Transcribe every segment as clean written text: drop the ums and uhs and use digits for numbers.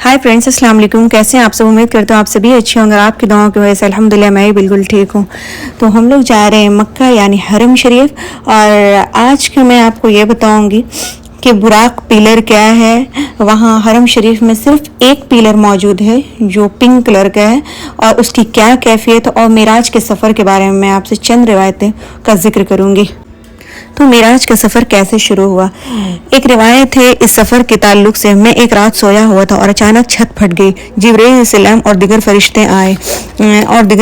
Hi friends, अस्सलाम वालेकुम। कैसे हैं आप सब? उम्मीद करता हूँ आप सभी अच्छे होंगे। आपकी दुआओं की वजह से अल्हम्दुलिल्लाह मैं भी बिल्कुल ठीक हूँ। तो हम लोग जा रहे हैं मक्का यानी हरम शरीफ, और आज का मैं आपको ये बताऊँगी कि बुराक पिलर क्या है। वहाँ हरम शरीफ में सिर्फ एक पिलर मौजूद है जो पिंक कलर का है, और उसकी क्या कैफियत और मेराज के सफ़र के बारे में मैं आपसे चंद रिवायतें का जिक्र करूँगी। तो मेराज का सफ़र कैसे शुरू हुआ? एक रिवायत है इस सफ़र के ताल्लुक से। मैं एक रात सोया हुआ था और अचानक छत फट गई। जिब्रील सलाम और दिगर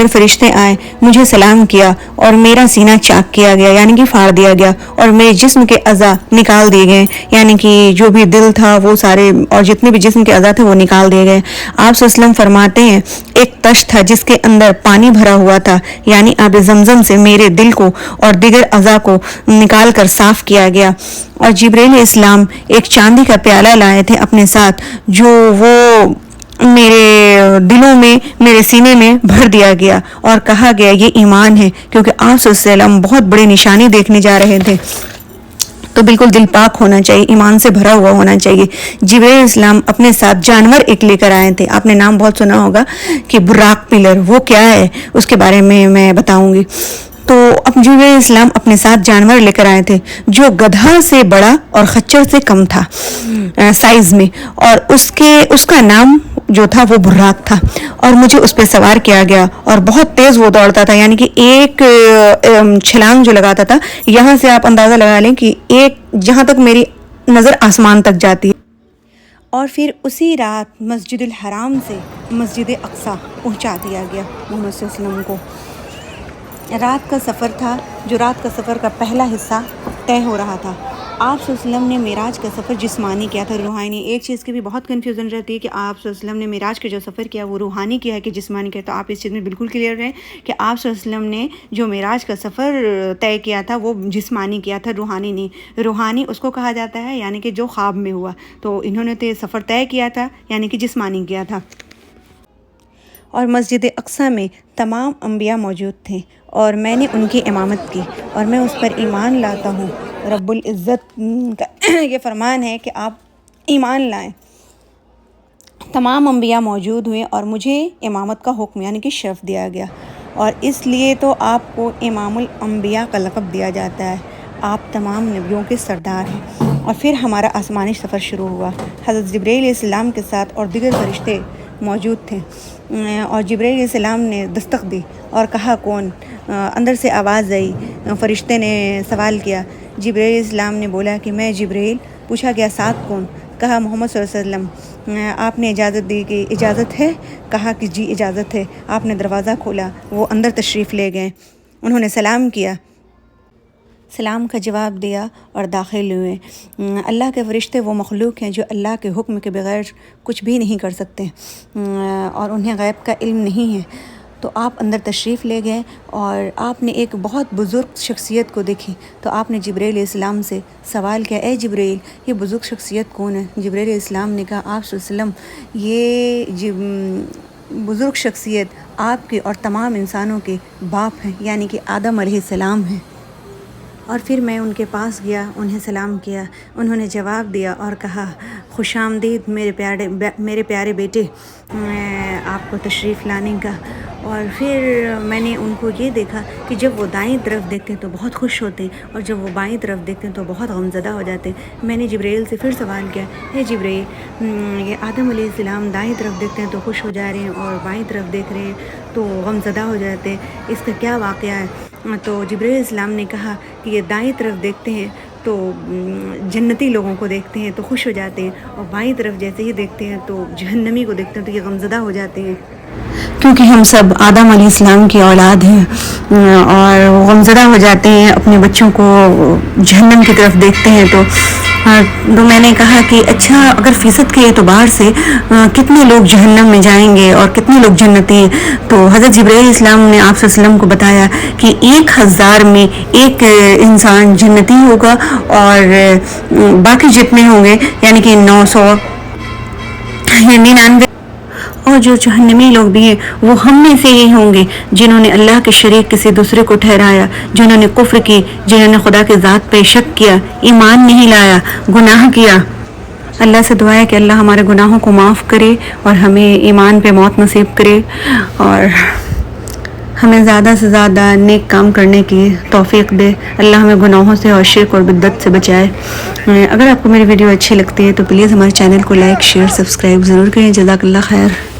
फरिश्ते आए, मुझे सलाम किया और मेरा सीना चाक किया गया यानी कि फाड़ दिया गया, और मेरे जिस्म के अज़ा निकाल दिए गए, यानी कि जो भी दिल था वो सारे और जितने भी जिस्म के अज़ा थे वो निकाल दिए गए। आप सल्लल्लाहु फरमाते हैं एक तश्त था जिसके अंदर पानी भरा हुआ था, यानी आब ज़मज़म से मेरे दिल को और दिगर अज़ा को निकाल कर साफ किया गया। और जिब्रील इस्लाम एक चांदी का प्याला लाए थे अपने साथ, जो वो मेरे दिलों में, मेरे सीने में भर दिया गया और कहा गया ये ईमान है, क्योंकि आप सल्लल्लाहु बहुत बड़ी निशानी देखने जा रहे थे। तो बिल्कुल दिल पाक होना चाहिए, ईमान से भरा हुआ होना चाहिए। जिब्रील इस्लाम अपने साथ जानवर एक लेकर आए थे। आपने नाम बहुत सुना होगा कि बुराक पिलर, वो क्या है उसके बारे में मैं बताऊंगी। तो अब जिब्रील इस्लाम अपने साथ जानवर लेकर आए थे जो गधा से बड़ा और खच्चर से कम था साइज में, और उसका नाम जो था वो बुर्राक था, और मुझे उस पर सवार किया गया और बहुत तेज़ वो दौड़ता था, यानी कि एक छलांग जो लगाता था, यहाँ से आप अंदाज़ा लगा लें कि एक जहाँ तक मेरी नज़र आसमान तक जाती है। और फिर उसी रात मस्जिदुल हराम से मस्जिद अक्सा पहुँचा दिया गया मोहम्मद सल्लल्लाहु अलैहि वसल्लम को। रात का सफ़र था, जो रात का सफ़र का पहला हिस्सा तय हो रहा था। आप वसल्लम ने मेराज का सफ़र जिस्मानी किया था, रूहानी। एक चीज़ की भी बहुत कन्फ्यूज़न रहती है कि आप वसल्लम ने मेराज का जो सफ़र किया वो रूहानी किया है कि जिस्मानी किया। तो आप इस चीज़ में बिल्कुल क्लियर रहें कि आप वसल्लम ने जो मेराज का सफ़र तय किया था वो जिस्मानी किया था, रूहानी नहीं। रूहानी उसको कहा जाता है यानी कि जो ख्वाब में हुआ। तो इन्होंने तो सफ़र तय किया था यानी कि जिस्मानी किया था। और मस्जिद अक्सा में तमाम अंबिया मौजूद थे और मैंने उनकी इमामत की, और मैं उस पर ईमान लाता हूँ। रब्बुल इज़्ज़त का ये फरमान है कि आप ईमान लाएं। तमाम अंबिया मौजूद हुए और मुझे इमामत का हुक्म यानी कि शर्फ दिया गया, और इसलिए तो आपको इमामुल अंबिया का लक़ब दिया जाता है। आप तमाम नबियों के सरदार हैं। और फिर हमारा आसमानी सफ़र शुरू हुआ। हज़रत जिब्रील इस्लाम के साथ और दिगर फरिश्ते मौजूद थे, और जिब्रील इस्लाम ने दस्तक दी और कहा कौन? अंदर से आवाज़ आई। फरिश्ते ने सवाल किया। जिब्रील इस्लाम ने बोला कि मैं जिब्रील। पूछा गया साथ कौन? कहा मोहम्मद सल्लल्लाहु अलैहि वसल्लम। आपने इजाज़त दी कि इजाज़त है? कहा कि जी इजाज़त है। आपने दरवाज़ा खोला, वो अंदर तशरीफ़ ले गए। उन्होंने सलाम किया, सलाम का जवाब दिया और दाखिल हुए। अल्लाह के फरिश्ते वो मखलूक हैं जो अल्लाह के हुक्म के बग़ैर कुछ भी नहीं कर सकते, और उन्हें गैब का इल्म नहीं है। तो आप अंदर तशरीफ़ ले गए और आपने एक बहुत बुज़ुर्ग शख्सियत को देखी। तो आपने जिब्रील इस्लाम से सवाल किया, ए जिब्रील, ये बुज़ुर्ग शख्सियत कौन है? जिब्रील इस्लाम ने कहा, आप सल्लम, ये बुज़ुर्ग शख्सियत आपके और तमाम इंसानों के बाप हैं, यानी कि आदम अलैहिस्सलाम हैं। और फिर मैं उनके पास गया, उन्हें सलाम किया। उन्होंने जवाब दिया और कहा, खुशामदीद मेरे प्यारे बेटे, आपको तशरीफ़ लाने का। और फिर मैंने उनको ये देखा कि जब वो दाईं तरफ देखते हैं तो बहुत खुश होते हैं, और जब वो बाईं तरफ देखते हैं तो बहुत गमज़दा हो जाते हैं। मैंने जिब्रील से फिर सवाल किया, हे जिब्रील, ये आदम अलैहिस्सलाम दाईं तरफ देखते हैं तो खुश हो जा रहे हैं और बाईं तरफ देख रहे हैं तो गमज़दा हो जाते हैं, इसका क्या वाक़या है? तो जिब्रील इस्लाम ने कहा कि ये दाईं तरफ देखते हैं तो जन्नती लोगों को देखते हैं तो खुश हो जाते हैं, और बाईं तरफ जैसे ही देखते हैं तो जहन्नमी को देखते हैं तो ये गमज़दा हो जाते हैं, क्योंकि हम सब आदम अलैहिस्सलाम की औलाद हैं, और वो गमज़दा हो जाते हैं अपने बच्चों को जहन्नम की तरफ देखते हैं। तो मैंने कहा कि अच्छा, अगर फ़ीसद के एतबार से कितने लोग जहन्नम में जाएंगे और कितने लोग जन्नती हैं? तो हज़रत जिब्रील इस्लाम ने आप सल्लम को बताया कि 1000 में एक इंसान जन्नती होगा, और बाकी जितने होंगे यानी कि 999 और जो जहन्नमी लोग भी हैं वो हम में से ही होंगे जिन्होंने अल्लाह के शरीक किसी दूसरे को ठहराया, जिन्होंने कुफ्र की, जिन्होंने खुदा के ज़ात पे शक किया, ईमान नहीं लाया, गुनाह किया। اللہ سے دعا ہے کہ اللہ ہمارے گناہوں کو معاف کرے اور ہمیں ایمان پہ موت نصیب کرے اور ہمیں زیادہ سے زیادہ نیک کام کرنے کی توفیق دے. اللہ ہمیں گناہوں سے اور شرک اور بدعت سے بچائے. اگر آپ کو میری ویڈیو اچھی لگتی ہے تو پلیز ہمارے چینل کو لائک شیئر سبسکرائب ضرور کریں. جزاک اللہ خیر.